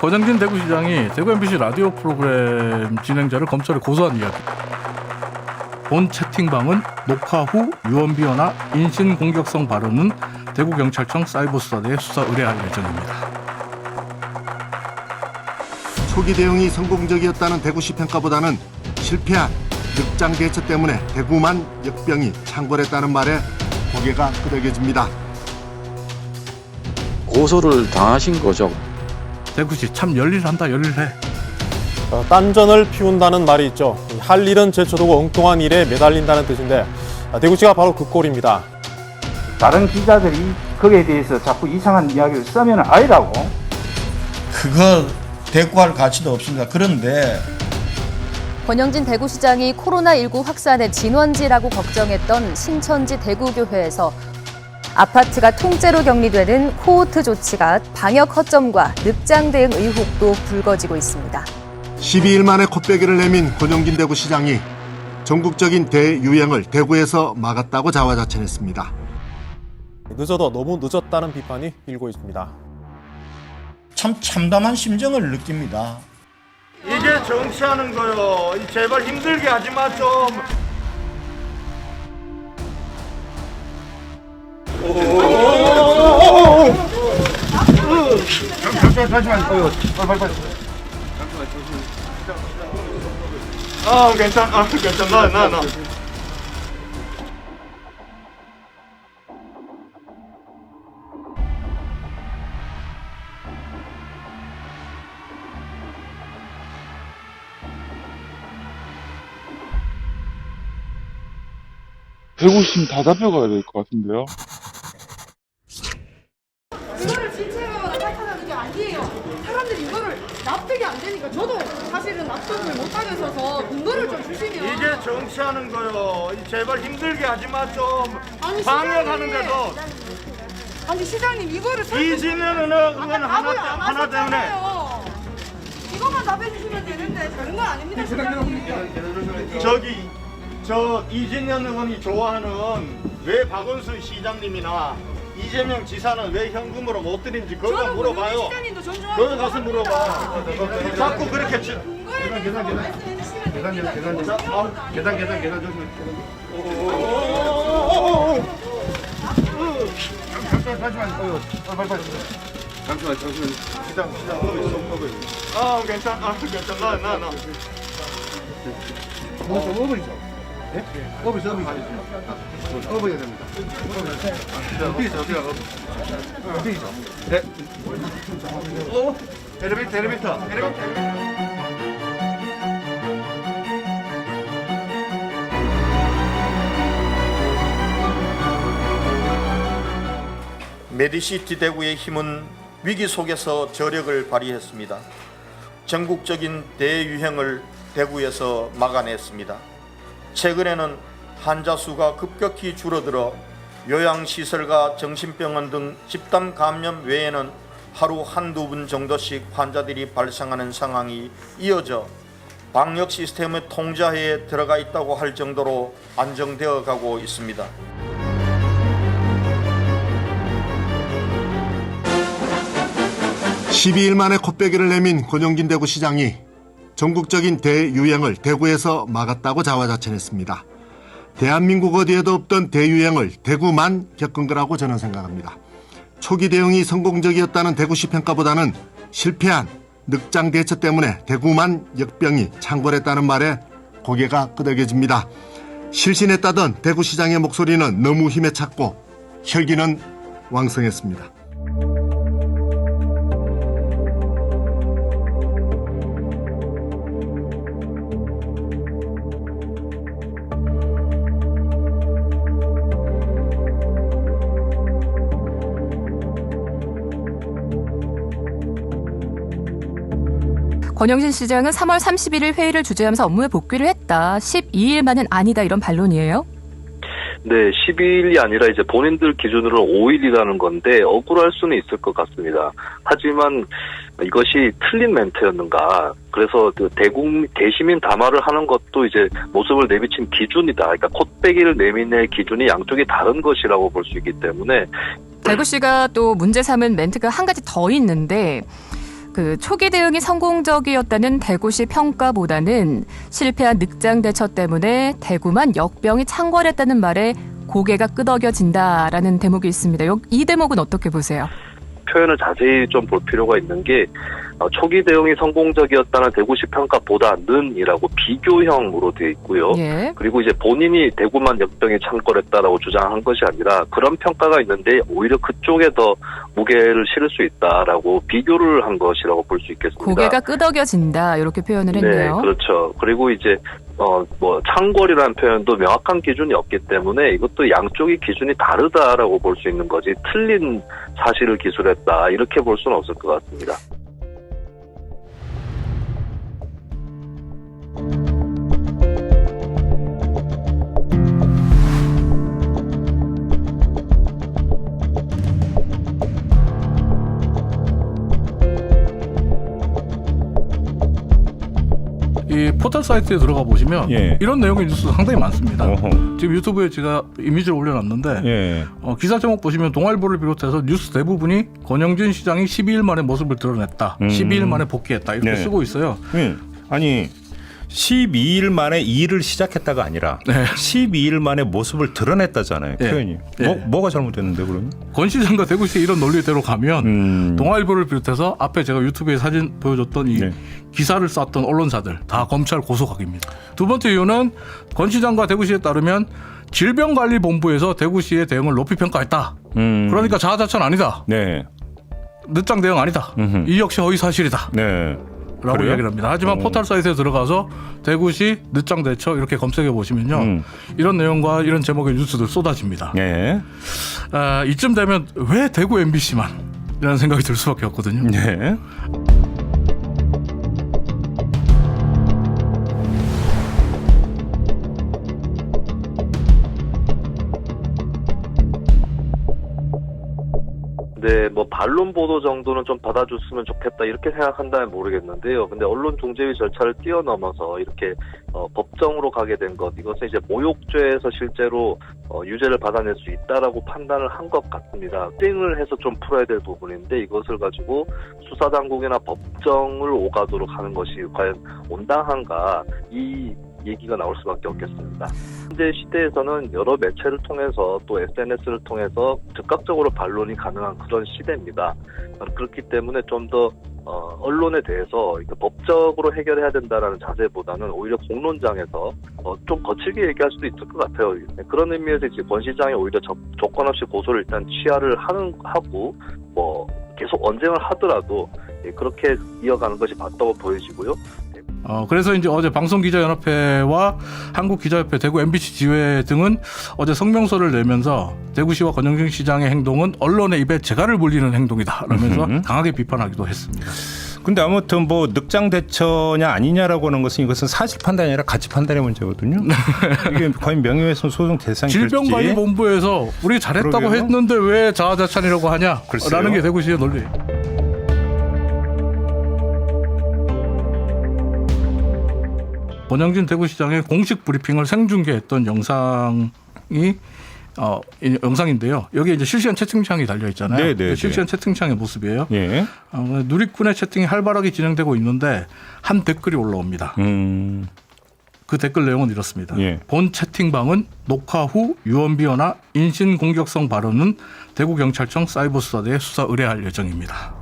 권영진 대구시장이 대구 MBC 라디오 프로그램 진행자를 검찰에 고소한 이야기. 본 채팅방은 녹화 후 유언비어나 인신공격성 발언은 대구경찰청 사이버수사대에 수사 의뢰할 예정입니다. 초기 대응이 성공적이었다는 대구시 평가보다는 실패한 늑장 대처 때문에 대구만 역병이 창궐했다는 말에 고개가 끄덕여집니다. 고소를 당하신 거죠. 대구시 참 열일한다 열일해. 딴전을 피운다는 말이 있죠. 할 일은 제쳐두고 엉뚱한 일에 매달린다는 뜻인데 대구시가 바로 그 꼴입니다. 다른 기자들이 거기에 대해서 자꾸 이상한 이야기를 쓰면 아니라고. 그거 대꾸할 가치도 없습니다. 그런데 권영진 대구시장이 코로나19 확산의 진원지라고 걱정했던 신천지 대구교회에서 아파트가 통째로 격리되는 코호트 조치가 방역 허점과 늑장 대응 의혹도 불거지고 있습니다. 12일 만에 코빼기를 내민 권영진 대구시장이 전국적인 대유행을 대구에서 막았다고 자화자찬했습니다. 늦어도 너무 늦었다는 비판이 일고 있습니다. 참 참담한 심정을 느낍니다. 이게 정치하는 거요. 제발 힘들게 하지 마 좀. 잠시만. 빨리. 괜찮아. 나. 대구시면 다 잡혀가야 될 것 같은데요. 이거를 진체가 나타나는 게 아니에요. 사람들이 이거를 납득이 안 되니까 저도 사실은 납득을 못 하겠어서 근거를 좀 주시면. 이게 정치하는 거요. 제발 힘들게 하지 마 좀. 아니, 방역하는데도. 아니 시장님 이거를 이진현은 그건 하나 때문에. 이것만 답해 주시면 되는데 다른 건 아닙니다. 시장님. 저 이진현 의원이 좋아하는 왜 박원순 시장님이나 이재명 지사는 왜 현금으로 못 드린지 그거 물어봐요. 거기 가서 물어봐. 자꾸 그렇게 계산 잠시만. 괜찮아. 나. 업이 됩니다. 어디죠? 네. 엘리베이터. 메디시티 대구의 힘은 위기 속에서 저력을 발휘했습니다. 전국적인 대유행을 대구에서 막아냈습니다. 최근에는 환자 수가 급격히 줄어들어 요양시설과 정신병원 등 집단 감염 외에는 하루 한두 분 정도씩 환자들이 발생하는 상황이 이어져 방역 시스템의 통제하에 들어가 있다고 할 정도로 안정되어 가고 있습니다. (12일) 만에 코빼기를 내민 권영진 대구시장이 전국적인 대유행을 대구에서 막았다고 자화자찬했습니다. 대한민국 어디에도 없던 대유행을 대구만 겪은 거라고 저는 생각합니다. 초기 대응이 성공적이었다는 대구시 평가보다는 실패한 늑장 대처 때문에 대구만 역병이 창궐했다는 말에 고개가 끄덕여집니다. 실신했다던 대구시장의 목소리는 너무 힘에 찼고 혈기는 왕성했습니다. 권영진 시장은 3월 31일 회의를 주재하면서 업무에 복귀를 했다. 12일 만은 아니다 이런 반론이에요? 네, 12일이 아니라 이제 본인들 기준으로는 5일이라는 건데 억울할 수는 있을 것 같습니다. 하지만 이것이 틀린 멘트였는가? 그래서 그 대시민 담화를 하는 것도 이제 모습을 내비친 기준이다. 그러니까 콧배기를 내미는 기준이 양쪽이 다른 것이라고 볼 수 있기 때문에 대구시가 또 문제 삼은 멘트가 한 가지 더 있는데 그 초기 대응이 성공적이었다는 대구시 평가보다는 실패한 늑장 대처 때문에 대구만 역병이 창궐했다는 말에 고개가 끄덕여진다라는 대목이 있습니다. 이 대목은 어떻게 보세요? 표현을 자세히 좀 볼 필요가 있는 게 초기 대응이 성공적이었다는 대구시 평가보다는이라고 비교형으로 되어 있고요. 예. 그리고 이제 본인이 대구만 역병이 창궐했다라고 주장한 것이 아니라 그런 평가가 있는데 오히려 그쪽에 더 무게를 실을 수 있다라고 비교를 한 것이라고 볼 수 있겠습니다. 고개가 끄덕여진다 이렇게 표현을 했네요. 네, 그렇죠. 그리고 이제 창궐이라는 표현도 명확한 기준이 없기 때문에 이것도 양쪽의 기준이 다르다라고 볼 수 있는 거지 틀린 사실을 기술했다 이렇게 볼 수는 없을 것 같습니다. 이 포털 사이트에 들어가 보시면 예. 이런 내용의 뉴스 상당히 많습니다. 어허. 지금 유튜브에 제가 이미지를 올려놨는데 예. 기사 제목 보시면 동아일보를 비롯해서 뉴스 대부분이 권영진 시장이 12일 만에 모습을 드러냈다. 12일 만에 복귀했다. 이렇게 네. 쓰고 있어요. 아니 12일 만에 일을 시작했다가 아니라 네. 12일 만에 모습을 드러냈다잖아요. 네. 표현이. 네. 뭐가 잘못됐는데 그러면? 권 시장과 대구시의 이런 논리대로 가면 동아일보를 비롯해서 앞에 제가 유튜브에 사진 보여줬던 이 네. 기사를 쌌던 언론사들 다 검찰 고소각입니다. 두 번째 이유는 권 시장과 대구시에 따르면 질병관리본부에서 대구시의 대응을 높이 평가했다. 그러니까 자아자찬 아니다. 네. 늦장 대응 아니다. 이 역시 허위 사실이다. 네. 라고 그래요? 이야기를 합니다. 하지만 포털 사이트에 들어가서 대구시 늦장 대처 이렇게 검색해 보시면요. 이런 내용과 이런 제목의 뉴스들 쏟아집니다. 네. 이쯤 되면 왜 대구 MBC만? 이라는 생각이 들 수밖에 없거든요. 네. 네, 반론 보도 정도는 좀 받아줬으면 좋겠다 이렇게 생각한다면 모르겠는데요. 근데 언론 중재위 절차를 뛰어넘어서 이렇게 법정으로 가게 된 것, 이것은 이제 모욕죄에서 실제로 유죄를 받아낼 수 있다라고 판단을 한 것 같습니다. 땡을 해서 좀 풀어야 될 부분인데 이것을 가지고 수사당국이나 법정을 오가도록 하는 것이 과연 온당한가 이 얘기가 나올 수밖에 없겠습니다. 현재 시대에서는 여러 매체를 통해서 또 SNS를 통해서 즉각적으로 반론이 가능한 그런 시대입니다. 그렇기 때문에 좀 더 언론에 대해서 법적으로 해결해야 된다라는 자세보다는 오히려 공론장에서 좀 거칠게 얘기할 수도 있을 것 같아요. 그런 의미에서 이제 권 시장이 오히려 조건 없이 고소를 일단 취하를 하고 계속 언쟁을 하더라도 그렇게 이어가는 것이 맞다고 보여지고요. 그래서 이제 어제 방송기자연합회와 한국기자협회, 대구 MBC 지회 등은 어제 성명서를 내면서 대구시와 권영진 시장의 행동은 언론의 입에 재갈을 물리는 행동이다 라면서 강하게 비판하기도 했습니다. 근데 아무튼 늑장 대처냐 아니냐라고 하는 것은 이것은 사실 판단이 아니라 가치 판단의 문제거든요. 이게 과연 명예훼손 소송 대상이 될지. 질병관리본부에서 우리 잘했다고 그러게요. 했는데 왜 자아자찬이라고 하냐라는 글쎄요. 게 대구시의 논리. 권영진 대구시장의 공식 브리핑을 생중계했던 영상인데요. 여기에 이제 실시간 채팅창이 달려 있잖아요. 네. 실시간 채팅창의 모습이에요. 예. 누리꾼의 채팅이 활발하게 진행되고 있는데 한 댓글이 올라옵니다. 그 댓글 내용은 이렇습니다. 예. 본 채팅방은 녹화 후 유언비어나 인신공격성 발언은 대구경찰청 사이버수사대에 수사 의뢰할 예정입니다.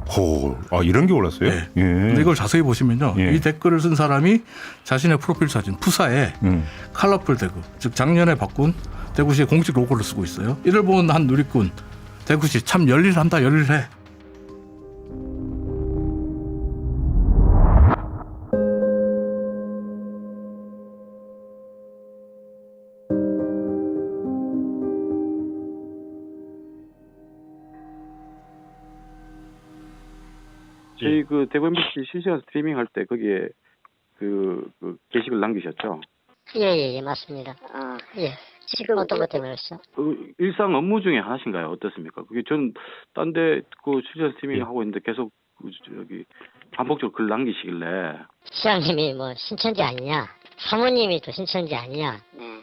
이런 게 올랐어요? 네. 예. 근데 이걸 자세히 보시면요. 예. 이 댓글을 쓴 사람이 자신의 프로필 사진 푸사에 컬러풀 대구, 즉 작년에 바꾼 대구시의 공식 로고를 쓰고 있어요. 이를 본 한 누리꾼, 대구시 참 열일한다, 열일해. 저희 대구 MBC 실시간 스트리밍 할 때 거기에 그 게시글 남기셨죠? 예, 맞습니다. 예. 지금 어떤 것 때문에 그랬어? 일상 업무 중에 하나신가요? 어떻습니까? 그게 전 딴 데 실시간 스트리밍 하고 있는데 계속 반복적으로 글 남기시길래. 시장님이 신천지 아니냐? 사모님이 또 신천지 아니냐? 네.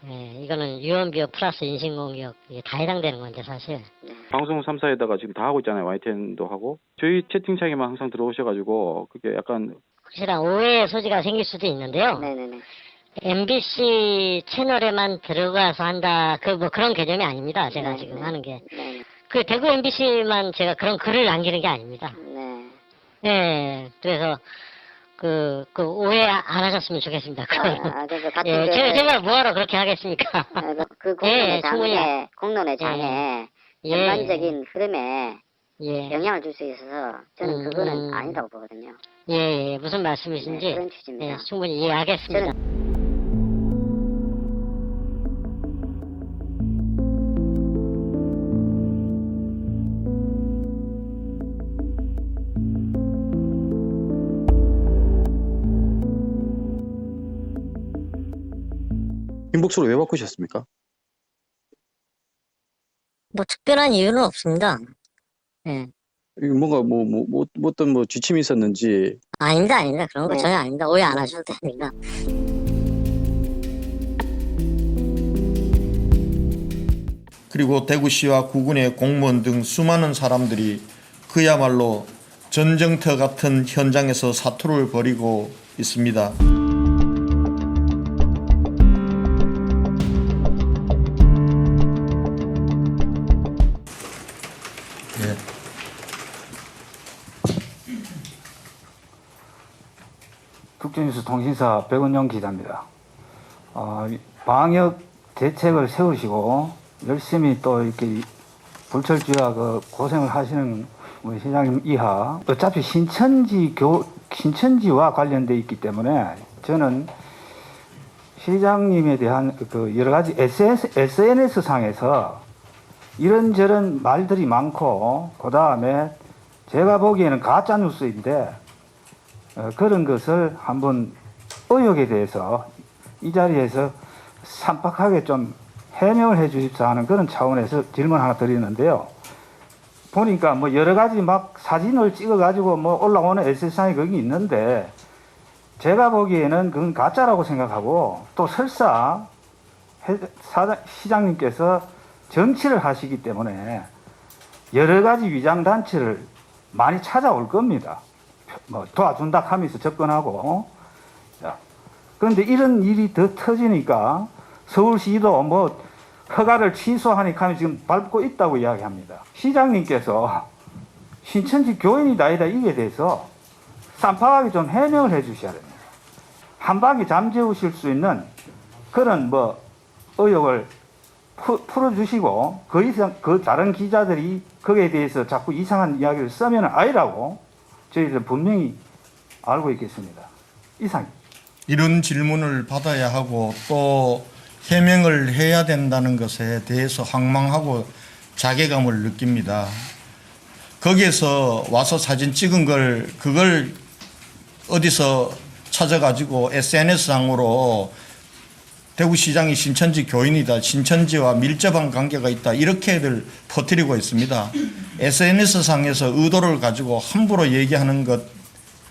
예, 이거는 유언비어 플러스 인신공격 이게 다 해당되는 건데 사실. 네. 방송 3사에다가 지금 다 하고 있잖아요. YTN도 하고. 저희 채팅창에만 항상 들어오셔가지고 그게 약간 확실한 오해의 소지가 생길 수도 있는데요. 네네네. MBC 채널에만 들어가서 한다. 뭐 그런 개념이 아닙니다. 제가 지금 하는 게. 그 대구 MBC만 제가 그런 글을 남기는 게 아닙니다. 네. 그래서 그 오해 안 하셨으면 좋겠습니다. 그래서 같은 예, 제가 뭐하러 그렇게 하겠습니까? 그 공론의 장에 전반적인 흐름에 영향을 줄 수 있어서 저는 그거는 아니라고 보거든요. 예, 무슨 말씀이신지 그런 취지입니다. 충분히 이해하겠습니다. 김복수로 왜 바꾸셨습니까? 뭐 특별한 이유는 없습니다. 뭔가 어떤 지침이 있었는지. 아닙니다. 그런 거 전혀 아닙니다. 오해 안 하셔도 됩니다. 그리고 대구시와 구군의 공무원 등 수많은 사람들이 그야말로 전쟁터 같은 현장에서 사투를 벌이고 있습니다. 국제뉴스 통신사 백은영 기자입니다. 방역 대책을 세우시고 열심히 또 이렇게 불철주야 고생을 하시는 우리 시장님 이하 어차피 신천지와 관련돼 있기 때문에 저는 시장님에 대한 여러 가지 SNS 상에서 이런저런 말들이 많고 그 다음에 제가 보기에는 가짜 뉴스인데 그런 것을 한번 의혹에 대해서 이 자리에서 산박하게 좀 해명을 해 주십사 하는 그런 차원에서 질문 하나 드리는데요. 보니까 뭐 여러 가지 막 사진을 찍어 가지고 뭐 올라오는 SNS상에 거기 있는데 제가 보기에는 그건 가짜라고 생각하고 또 설사 시장님께서 정치를 하시기 때문에 여러 가지 위장단체를 많이 찾아올 겁니다. 뭐 도와준다 하면서 접근하고. 그런데 이런 일이 더 터지니까 서울시도 뭐 허가를 취소하니까 하면 지금 밟고 있다고 이야기합니다. 시장님께서 신천지 교인이다 아니다 이에 대해서 쌈박하게 좀 해명을 해 주셔야 됩니다. 한 방에 잠재우실 수 있는 그런 뭐 의혹을 풀어주시고 그 이상 다른 기자들이 거기에 대해서 자꾸 이상한 이야기를 쓰면 아니라고 저희들은 분명히 알고 있겠습니다. 이상. 이런 질문을 받아야 하고 또 해명을 해야 된다는 것에 대해서 황망하고 자괴감을 느낍니다. 거기에서 와서 사진 찍은 그걸 어디서 찾아가지고 SNS상으로 대구시장이 신천지 교인이다, 신천지와 밀접한 관계가 있다 이렇게들 퍼뜨리고 있습니다. SNS상에서 의도를 가지고 함부로 얘기하는 것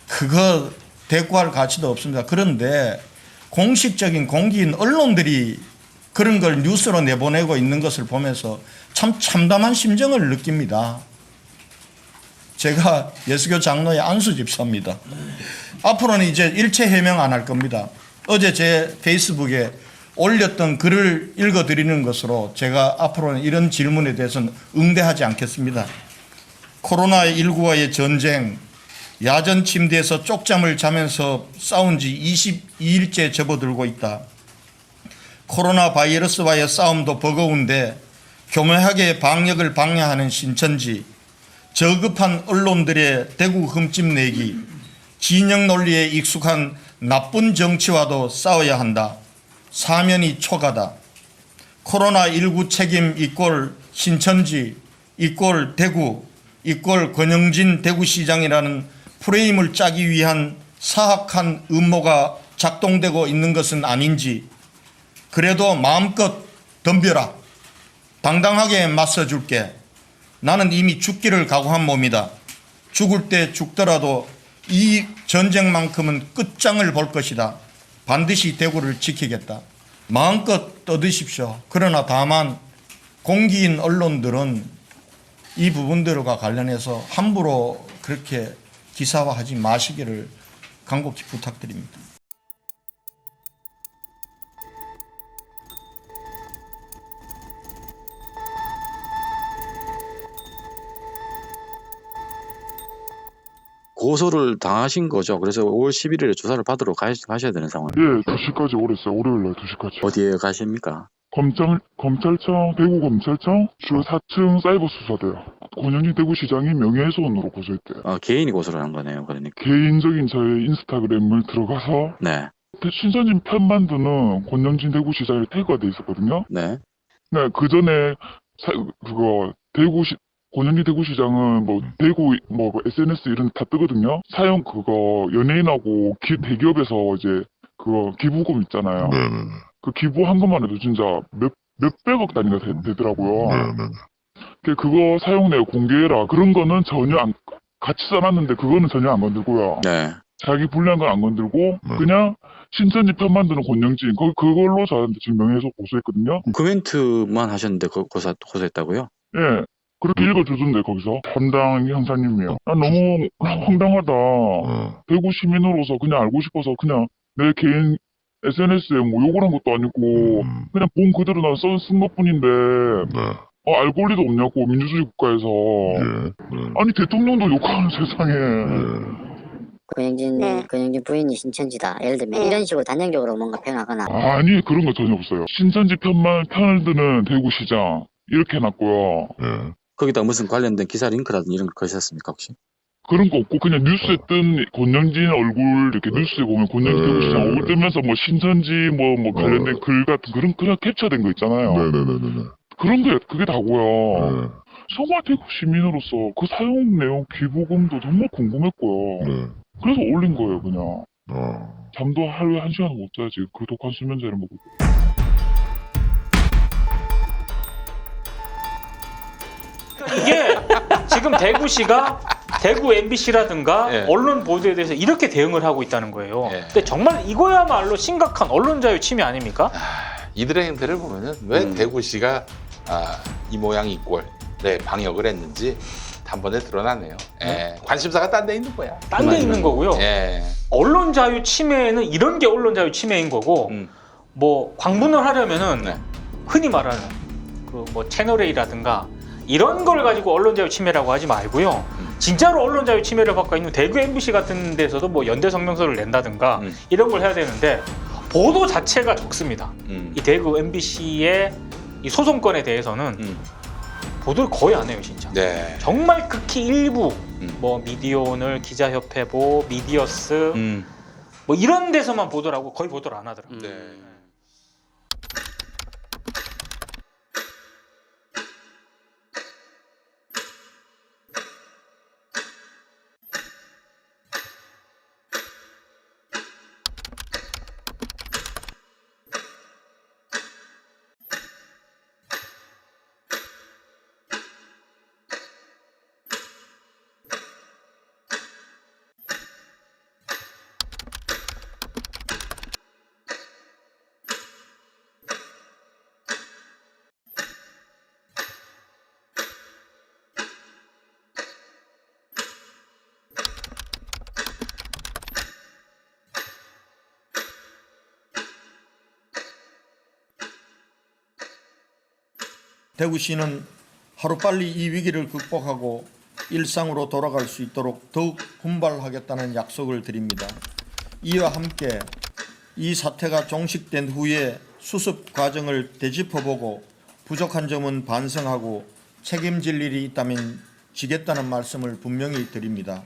그거 대꾸할 가치도 없습니다. 그런데 공식적인 공기인 언론들이 그런 걸 뉴스로 내보내고 있는 것을 보면서 참 참담한 심정을 느낍니다. 제가 예수교 장로의 안수 집사입니다. 앞으로는 이제 일체 해명 안 할 겁니다. 어제 제 페이스북에 올렸던 글을 읽어드리는 것으로 제가 앞으로는 이런 질문에 대해서는 응대하지 않겠습니다. 코로나19와의 전쟁, 야전 침대에서 쪽잠을 자면서 싸운 지 22일째 접어들고 있다. 코로나 바이러스와의 싸움도 버거운데 교묘하게 방역을 방해하는 신천지, 저급한 언론들의 대구 흠집 내기, 진영 논리에 익숙한 나쁜 정치와도 싸워야 한다. 사면이 초가다. 코로나19 책임 이꼴 신천지 이꼴 대구 이꼴 권영진 대구시장이라는 프레임을 짜기 위한 사악한 음모가 작동되고 있는 것은 아닌지 그래도 마음껏 덤벼라. 당당하게 맞서줄게. 나는 이미 죽기를 각오한 몸이다. 죽을 때 죽더라도 이 전쟁만큼은 끝장을 볼 것이다. 반드시 대구를 지키겠다. 마음껏 떠드십시오. 그러나 다만 공기인 언론들은 이 부분들과 관련해서 함부로 그렇게 기사화하지 마시기를 간곡히 부탁드립니다. 고소를 당하신 거죠. 그래서 5월 11일에 조사를 받으러 가셔야 되는 상황. 예, 2시까지 오랬어요. 월요일날 2시까지. 어디에 가십니까? 검찰청, 대구검찰청 주 4층 사이버 수사대요. 권영진 대구시장이 명예훼손으로 고소했대요. 개인이 고소를 한 거네요. 그러니까. 개인적인 저의 인스타그램을 들어가서 네. 신선진 편 만드는 권영진 대구시장이 태그가 돼 있었거든요. 네. 네, 그 전에 권영진 대구시장은 뭐 대구 뭐 SNS 이런 데 다 뜨거든요. 사용 그거 연예인하고 대기업에서 이제 그거 기부금 있잖아요. 네네네. 그 기부한 것만 해도 진짜 몇백억 단위가 되더라고요. 네네. 그거 사용 내역 공개해라. 그런 거는 전혀 같이 써놨는데 그거는 전혀 안 건들고요. 네. 자기 불리한 건 안 건들고 그냥 신천지 편 만드는 권영진 그걸로 저한테 지금 명예훼손 고소했거든요. 코멘트만 하셨는데 고소했다고요? 예. 그렇게 읽어주던데 거기서 담당 형사님이요. 너무 황당하다. 대구 시민으로서 그냥 알고 싶어서 그냥 내 개인 SNS에 뭐 욕을 한 것도 아니고 그냥 본 그대로 난 쓴 것뿐인데 알 권리도 없냐고 민주주의 국가에서. 아니 대통령도 욕하는 세상에. 권영진 부인이 신천지다. 예를 들면 이런 식으로 단정적으로 뭔가 표현하거나. 아니 그런 거 전혀 없어요. 신천지 편을 드는 대구시장 이렇게 해놨고요. 거기다 무슨 관련된 기사 링크라든지 이런 걸 거셨습니까 혹시? 그런 거 없고 그냥 뉴스에 뜬 권영진 얼굴 이렇게 뉴스에 보면 권영진 대구시장 얼굴 뜨면서 뭐 신천지 뭐 관련된 글 같은 그냥 캡처된 거 있잖아요. 그런 게 그게 다고요. 정말 대구 시민으로서 그 사용 내용 기부금도 정말 궁금했고요. 그래서 올린 거예요 그냥. 잠도 하루에 1시간 못 자야지 그 독한 수면제를 먹고. 이게 지금 대구시가 대구 MBC라든가 언론 보도에 대해서 이렇게 대응을 하고 있다는 거예요. 근데 정말 이거야말로 심각한 언론 자유 침해 아닙니까? 이들의 행태를 보면은 왜 대구시가 이 모양 이 꼴 방역을 했는지 단번에 드러나네요. 관심사가 딴 데 있는 거야. 딴 데 있는 거고요. 언론 자유 침해는 이런 게 언론 자유 침해인 거고 뭐 광분을 하려면은 흔히 말하는 그 뭐 채널 A라든가 이런 걸 가지고 언론 자유 침해라고 하지 말고요. 진짜로 언론 자유 침해를 받고 있는 대구 MBC 같은 데서도 뭐 연대 성명서를 낸다든가 이런 걸 해야 되는데 보도 자체가 적습니다. 이 대구 MBC의 이 소송건에 대해서는 보도를 거의 안 해요, 진짜. 정말 극히 일부 뭐 미디어오늘, 기자협회보, 미디어스 뭐 이런 데서만 보도를 하고 거의 보도를 안 하더라고요. 대구시는 하루빨리 이 위기를 극복하고 일상으로 돌아갈 수 있도록 더욱 분발하겠다는 약속을 드립니다. 이와 함께 이 사태가 종식된 후에 수습 과정을 되짚어보고 부족한 점은 반성하고 책임질 일이 있다면 지겠다는 말씀을 분명히 드립니다.